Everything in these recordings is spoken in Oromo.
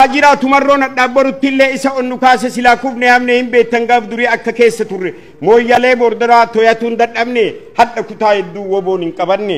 Ajira tumarroon dhaabbarutti illee isa onnu kaase silaa kufne hamne hin beektan gaaf durii akka keessa turre mooyyalee bordaraa toyatuun dadhabne hadha kutaa hedduu woboon hin qabanne.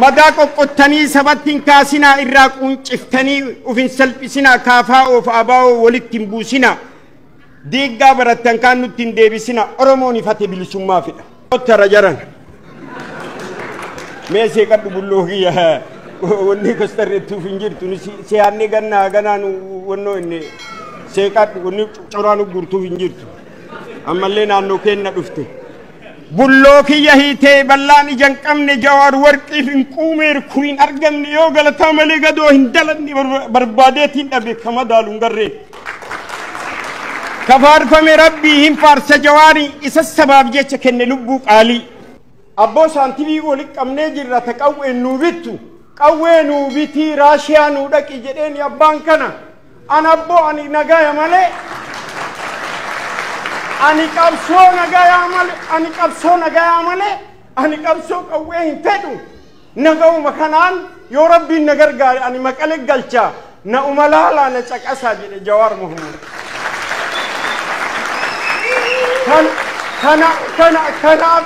Madaa qoqqottanii sabattiin kaasinaa irraa qunciftanii ufin salphisinaa kaafaa oof abaa'oo walitti hin buusinaa diiggaa barattan kaan nutti hin deebisina Oromoon ifate bilisummaa fedha. Ottara jaran meesee qadhu bulloo kiyya wanni kostarreettuuf hin jirtu siyaanni gannaa ganaan wannoo inni seeqadhu wanni coraan gurtuuf hin jirtu ammallee naannoo keenna dhufte bulloo kiyya hiitee ballaan ijaan qabne Jawaar warqiif hin quumeer kuriin argamne yoo galataa malee gadoo hin dalanne barbaadeetiin dhabe kama daaluun garree kafaarfame rabbii hin faarsa Jawaarii isa sabaaf jecha kenne lubbuu qaalii abboo saantibii walitti qabnee jirra ta qawween nuu bittu qawwee nuu bitii Raashiyaa nuu dhaqi jedheen abbaan kana an abboo ani nagaya malee ani qabsoo nagaya malee ani qabsoo qawwee hin fedhu nagawuma kanaan yoo rabbiin na gargaare ani maqalee galchaa na umalaalaa na caqasaa jedhe Jawaar Mohammad.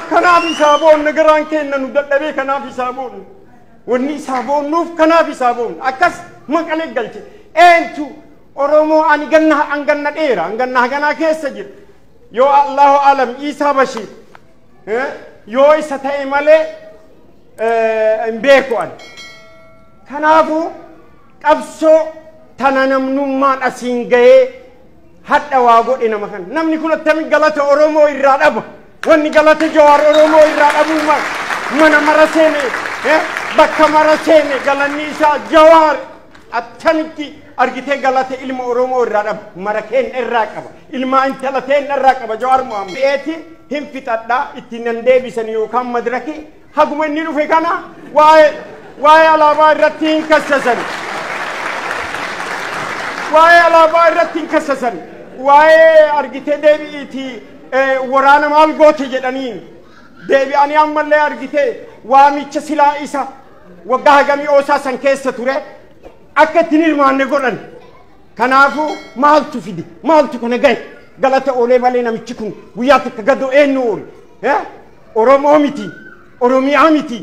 kanaaf isaaboon nagaraan kenna nu dadhabee kanaaf isaaboon wanni isaaboonnuuf kanaaf isaaboon akkas maqalee galche eentu Oromoo ani ganna dheera ganna ganaa keessa jira yoo Allahu alam Isaa Bashir yoo isa ta'e malee hin beeku ani kanaafu qabsoo tana namnummaan asiin gahee hadda waa godhe nama kan namni kun attami galata Oromoo irraa dhaba wanni galata Jawaar Oromoo irraa dhabu mana mara seene bakka mara seene galanni isaa Jawaar attamitti argitee galata ilma Oromoo irraa dhaba mara keen irraa qaba ilma intala teen irraa qaba Jawaar Mohammad eeti hin fixadha itti nan deebisan yookaan madraki haguma inni dhufe kana waa'ee alaabaa irratti hin kassasan waa'ee alaabaa irratti hin kassasan waa'ee argitee deebi'iiti waraana maal goote jedhaniin deebi'anii ammallee argitee waamicha silaa isa waggaa hagamii oosaa san keessa ture akka ittiin hirmaanne godhan kanaafu maaltu fide maaltu kana gahe galata oolee malee namichi kun guyyaa takka gadoo eenyu oole Oromoo miti Oromiyaa miti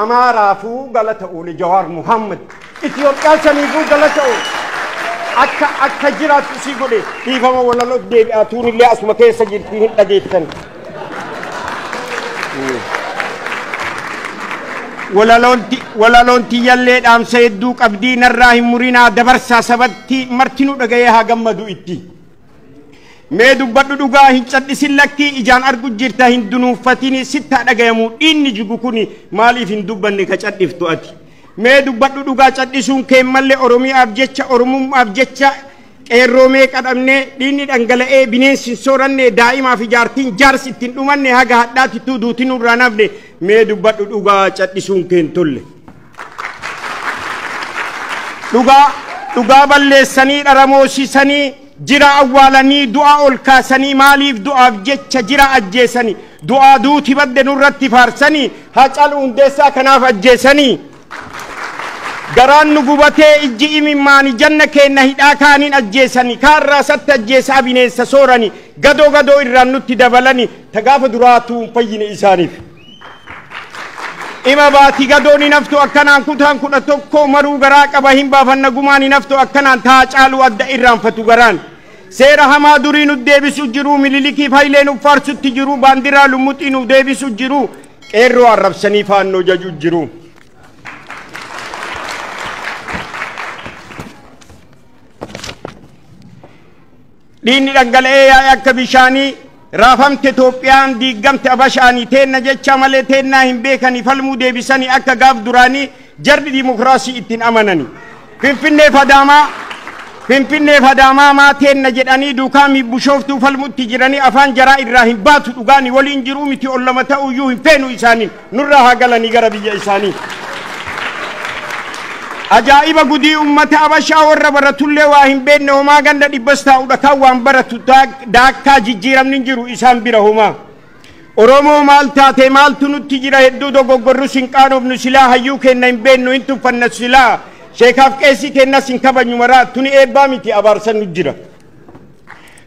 Amaaraafuu galata oolee Jawaar Mohammad Itoophiyaa saniifuu galata oole akka jiraatu si godhe dhiifama walaloo deebi'aa tuunillee asuma keessa jirti hin dhageettan walaloon tiyyallee dhaamsa hedduu qabdii narraa hin murinaa dabarsaa sabatti martinuu dhagayee haa gammadu itti mee dubbadhu dhugaa hin cadhisin lakkii ijaan argu jirta hin dunuuffatini sitta dhagayamu dhiinni jigu kuni maaliif hin dubbanne ka cadhiftu ati mee dubbadhu dhugaa cadhisuun kee malee Oromiyaaf jecha Oromummaaf jecha qeerroomee qadhamne dhiinni dhangala'ee bineensi sooranne daa'imaaf ijaartiin jaarsi ittiin dhumanne haga hadhaatittuu duutiin irraa nafne mee dubbadhu dhugaa cadhisuun kee hin tolle dhugaa balleessanii dharamoosisanii jira awwaalanii du'a ol kaasanii maaliif du'aaf jecha jira ajjeesanii du'aa duuti badde nurratti faarsanii Haacaaluu Hundeessaa kanaaf ajjeesanii garaan nu gubatee ijji imimmaani janna keenna hidhaa kaaniin ajjeesanii kaarraa satti ajjeesaa bineensa sooranii gadoo irraan nutti dabalanii tagaafa duraatu fayyine isaaniif ima baati gadooni naftu akkanaan kutaan 11 maruu garaa qaba hin baafanna gumaani naftu akkanaan Haacaaluu adda irraanfatu garaan seera hamaa durii nu deebisu jiru mililikiif Hayilee nu faarsutti jiru baandiraa lumuxii nu deebisu jiru qeerroo arrabsanii faannoo jaju jiru dhiinni dhangala'ee yaa'e akka bishaanii raafamte Itoophiyaan diigamte Abashaanii teenna jecha malee teennaa hin beekanii falmuu deebisanii akka gaaf duraanii jarri dimokiraasii ittiin amananii Finfinneef Adaamaa maa teenna jedhanii duukaa Bishooftuu falmutti jiranii afaan jaraa irraa hin baatu dhugaanii waliin jiruu miti ol lama ta'uyyuu hin feenu isaaniin nurraa haa galanii gara biyya isaanii ajaa'iba gudii ummata Abashaa warra baratullee waa hin beekne homaa ganda dhibbas taa'udha kan waan baratu daakkaa jijjiiramni jiru isaan bira homaa Oromoo maal taate maaltu nutti jira hedduu dogoggorru sin qaanofnu silaa hayyuu kenna hin beeknu hin tuffanna silaa sheekaaf qeesii kennas hin kabajnu maraa tuni eebbaa miti abaarsan nu jira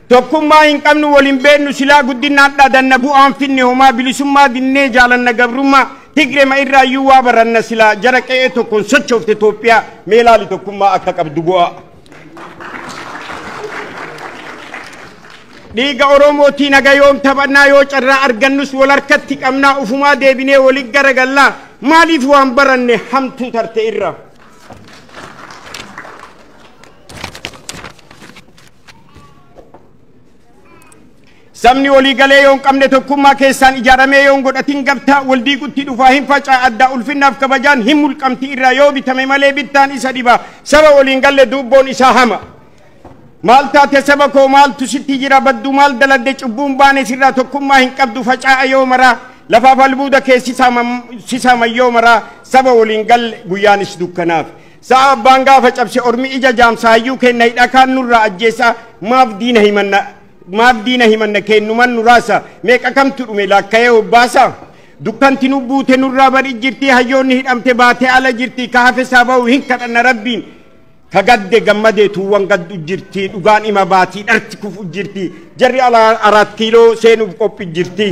tokkummaa hin qabnu waliin beennu silaa guddinaan dhaadanna bu'aan finne homaa bilisummaa dinnee jaalanna gabrummaa Tigre ma irraa iyyuu waa baranna silaa jara qe'ee tokkoon sochoofte Itoophiyaa mee ilaali tokkummaa akka qabdu bu'a. Dhiiga Oromootii naga yoom taphannaa yoo carraa argannus wal harkatti qabnaa ufumaa deebinee waliin garagallaa maaliif waan baranne hamtuu tarte irra. Sabni walii galee yoon qabne tokkummaa keessaan ijaaramee yoon godhatin gabtaa waldii gutti dhufaa hin facaa addaa ulfinnaaf kabajaan hin mulqamti irraa yoo bitame malee bittaan isa dhiba saba waliin galle dubboon isaa hama. Maal taate saba koo maaltu sitti jira baddu maal daladde cubbuun baane sirraa tokkummaa hin qabdu facaa'a yoo maraa lafaaf albuuda keessisaama yoo maraa saba waliin galle guyyaanis dukkanaaf. Sa'a abbaan gaafa cabse ormi ija jaamsaayyuu kenna hidhakaan nurraa ajjeesaa maaf diina himanna kennuman nuraasa meeqa kamtu dhume lakka'ee obbaasa dukkanti nu buute nurraa bari jirti hayyoonni hidhamte baatee ala jirti ka hafe saaba'u hin kadhanna rabbiin ka gadde gammadee tuuwwan gaddu jirti dhugaan ima baatii dharti kufu jirti jarri araat kiiloo seenuuf qophi jirti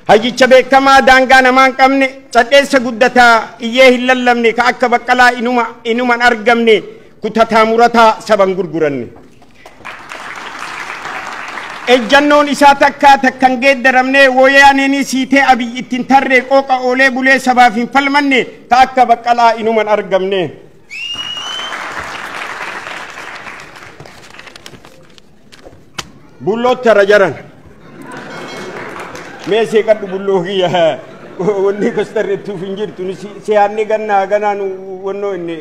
hayyicha beekamaa daangaa namaan qabne cadheessa guddataa iyyee hin lallabne ka akka baqqalaa inuman argamne kutataa murataa saban gurguranne. Ejjannoon isaa takkan geeddaramne wayyaaneen siitee abiyyi ittiin tarree qooqa oolee bulee sabaaf hin falmanne ta akka baqqalaa inuman argamne. Bullootti hara jaran. Mee seeqadhu bulloo kiyya wanni kostarreettuuf hin jirtu siyaanni gannaa ganaan wannoo inni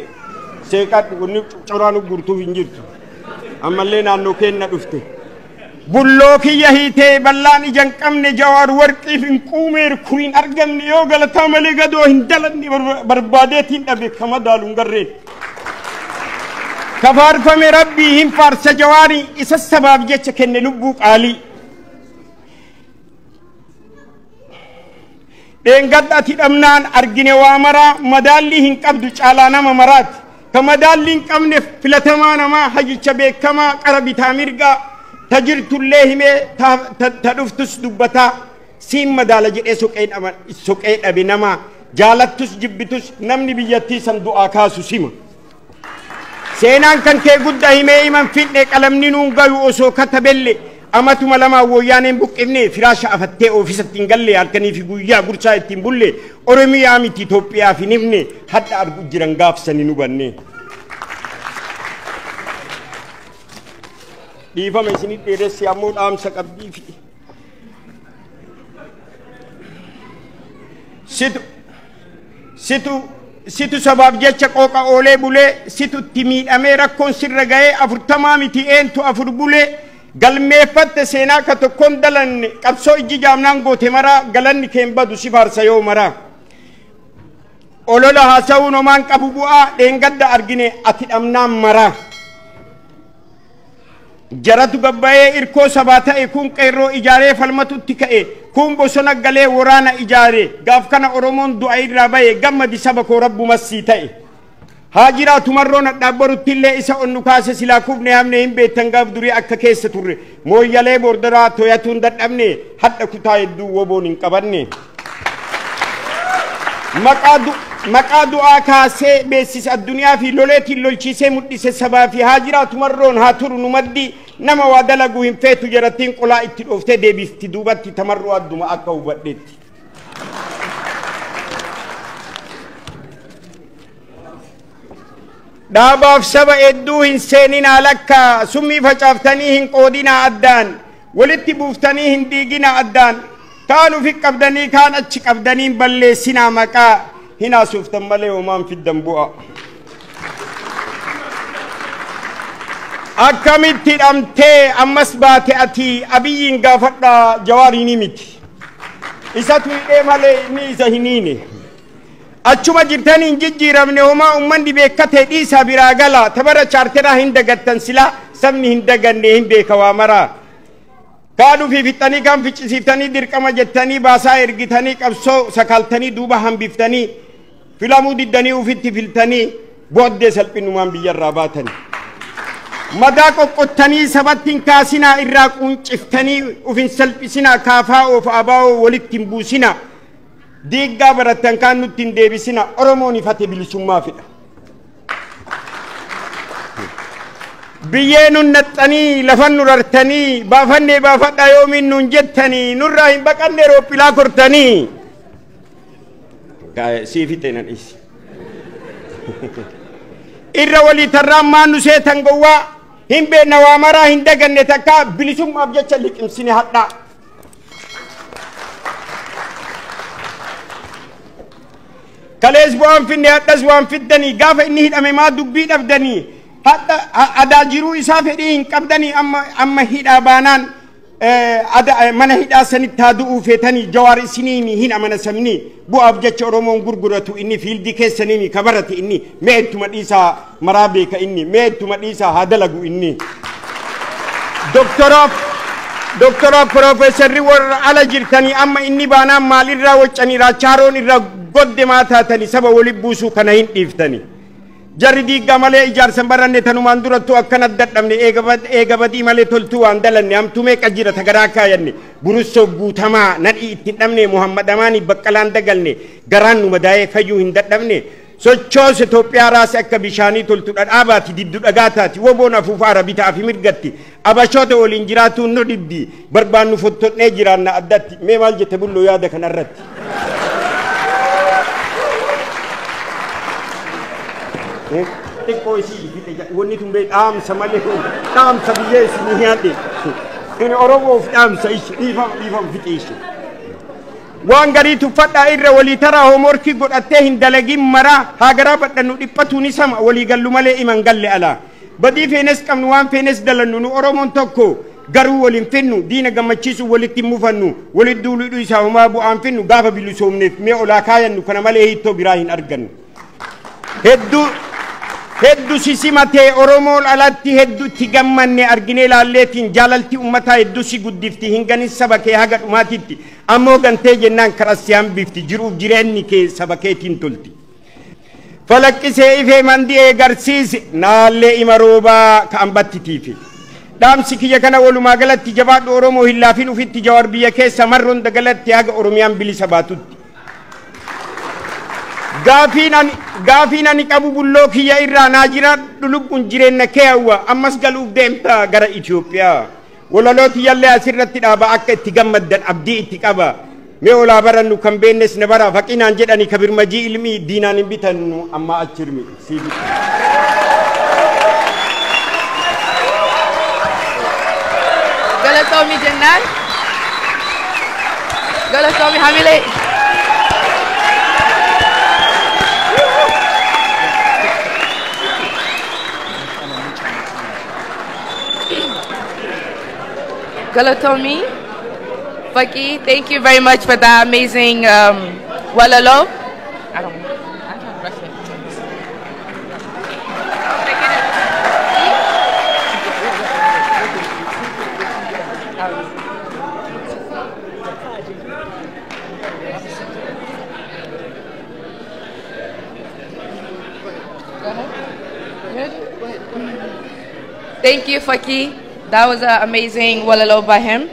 seeqadhu wanni coraan gurtuuf hin jirtu. Ammallee naannoo keenna dhufte. Bulloo kiyya hiitee ballaan ijan qabne jawaar warqiif hin quumeer kuriin argamne yoo galataa malee gadoo hin dalanne barbaadeetiin dhabe kama daaluun garreen. Kafaarfame rabbii hin faarsa jawaarii isa sabaaf jecha kenne lubbuu qaalii. Dheengadhaati dhabnaan argine waa maraa madaallii hin qabdu caalaa nama maraati. Ka madaallii hin qabneef filatamaa namaa hayyicha beekamaa qara bitaa mirgaa. Tajirtullee himee ta dhuftus dubbataa siin madaala jedhee soqee dhabe namaa jaalattus jibbitus namni biyyattii san du'aa kaasu sima. Seenaan kan kee guddaa himee himan fidhee qalamni nuun gayu osoo katabelle amatuma lamaa wayyaaneen buqqifne firaasha afattee oofisatti hin galle halkanii fi guyyaa gursaa ittiin bulle Oromiyaa miti Itoophiyaaf hin himne hadda argu jiran gaafsanii nu banne. Dhiifama isinii dheeressi ammoo dhaamsa qabdii fi situ sabaaf jecha qooqa oolee bulee situtti miidhamee rakkoon sirra ga'ee 40 miti eentu 4 bulee galmeeffatte seenaa ka tokkoon dalanne qabsoo ijji jaamnaan goote maraa galanni keen badu si faarsa yoo maraa olola haasa'uun homaan qabu bu'aa dheengadda argine ati dhabnaan maraa. Jaratu gabbaa'ee irkoo sabaa ta'e kun qeerroo ijaaree falmatutti ka'e kun bosona galee waraana ijaare gaaf kana Oromoon du'a irraa ba'e gammadi saba koo rabbumas sii ta'e haa jiraatu marroo nadhaabbarutti illee isa onnu kaase silaa kubne hamne hin beektan gaaf durii akka keessa turre mooyyalee boordaraa toyatuun dadhabne hadha kutaa hedduu woboon hin qabanne. Maqaa du'aa kaasee beeksisa addunyaa fi loleetiin lolchiisee mul'ise sabaa fi haa jiraatu marroon haa turu nu maddi nama waa dalaguu hin feetu jarattiin qolaa itti dhooftee deebifti duubatti tamarroo adduma akka hubadheetti. Dhaabaaf saba hedduu hin seeninaa lakka summii facaaftanii hin qoodinaa addaan walitti buuftanii hin diiginaa addaan kaan ufi qabdanii kaan achi qabdanii balleessinaa maqaa hin haasoftan malee homaan fiddan bu'a. Akkamitti hidhamtee ammas baate ati abiyyiin gaafadha jawaarii miti. Isatu hidhee malee inni isa hin hiine. Achuma jirtanii hin jijjiiramne homaa uummanni beekkatee dhiisaa biraa gala tabara chaarteraa hin dagattan silaa sabni hin daganne hin beeka waa maraa. Kaaduu fi fixanii kan ficcisiiftanii dirqama jettanii baasaa ergitanii qabsoo sakaltanii duuba hambiftanii filamuu diddanii ufitti filtanii بودي سلبنومان بيجرا باتني مداكو قطني سبتين كاسنا إراقون شفتني وفين سلبسنا كافاو فأباو ولتين بوسنا ديقا براتن كانو تندبسنا أرموني فاتي بلسوما فينا بيينو نتني لفن نرتني بافني بافتا يومين ننجتني نرهم بقن نرو بلا كرتني سيفتنا الإس إرى ولي ترام ما نسيتن قوا هم بين وامرا هندقن نتكا بلسوم أبجتش لك امسيني حتى كاليس بوان في النهاية تزوان في الدني قاف إنه أمما دبين أفدني حتى أداجرو إسافرين قبدني أما هيدا بانان من هيدا سنتادو فتني جوار سنيني هنا من سمني بو أبجتش أرومون غرغرتو إني فيلدي كسنيني كبرت إني ميت مديسا مرابيك إني ميت مديسا هادلغو إني دكتورا بروفيسور ور على جرتني أما إني بانا مالي را وچني را چارون را قد ما تاتني سبا ولي بوسو كنهين إفتني جردي قمالي إجار سنبران نتنو ماندورتو أكنا دتنمني إيقبادي مالي تلتو اندلني هم توميك أجيرة تغراكا يني بروسو بوتما نرئي اتنمني محمد أماني بقلان دقلني غران مداي فيو هندتنمني sochoose Itoophiyaa raas akka bishaanii toltu dhadhaabaati diddu dhagaataati woboon afuufaa rabitaa fi mirgatti abashoota waliin jiraatu no dibdi barbaannu fottonnee jiraanna addatti mee maal jette bulloo yaada kanarratti xiqqoo isii fite wanni tun bee dhaamsa malee dhaamsa biyyee isinii yaadde inni oromoof dhaamsa ishi dhiifam fite ishi waan garii tuffadhaa irra walii taraa hoomorkii godhattee hin dalagin maraa hagaraa badhannu dhiphatu ni sama walii gallu malee iman galle alaa badii feenes qabnu waan feenes dalannu nu oromoon tokko garuu waliin finnu diina gammachiisu walitti mufannu walit duuluu isaa homaa bu'aan finnu gaafa bilisoomneef mee olaa kaayannu kana malee hiittoo biraa hin argannu heddu sisimatee oromoon alatti heddutti gammanne arginee laalleetiin jaalalti ummataa heddu si guddifti hinganin saba kee haga dhumaatitti ammoo gantee jennaan karassiyaan bifti jiruuf jireenyi kee saba keetiin tolti falaqqisee ifee mandii garsiise naallee ima roobaa ka'an battitiifi dhaamsi kiyya kana walumaa galatti jabaadhu oromoo hin laafin ufitti jawar biyya keessa marroon dagalatti haga oromiyaan bilisa baatutti gaafiin ani qabu bulloo kiyya irraa naa jiraadhu lubbuun jireenya kee hawwa ammas galuuf deemta gara Itoophiyaa walalooti yallee asirratti dhaaba akka itti gammaddan abdii itti qaba mee olaa barannu kan beennes na bara faqinaan jedhani kabirmajii ilmii diinaan hin bitannu amma achirmi siibi galatoomi jennaan galatoomi hamilee Galatomi, Faki, thank you very much for that amazing walalo. I can't rush it. Thank you, Faki. That was an amazing walalo by him.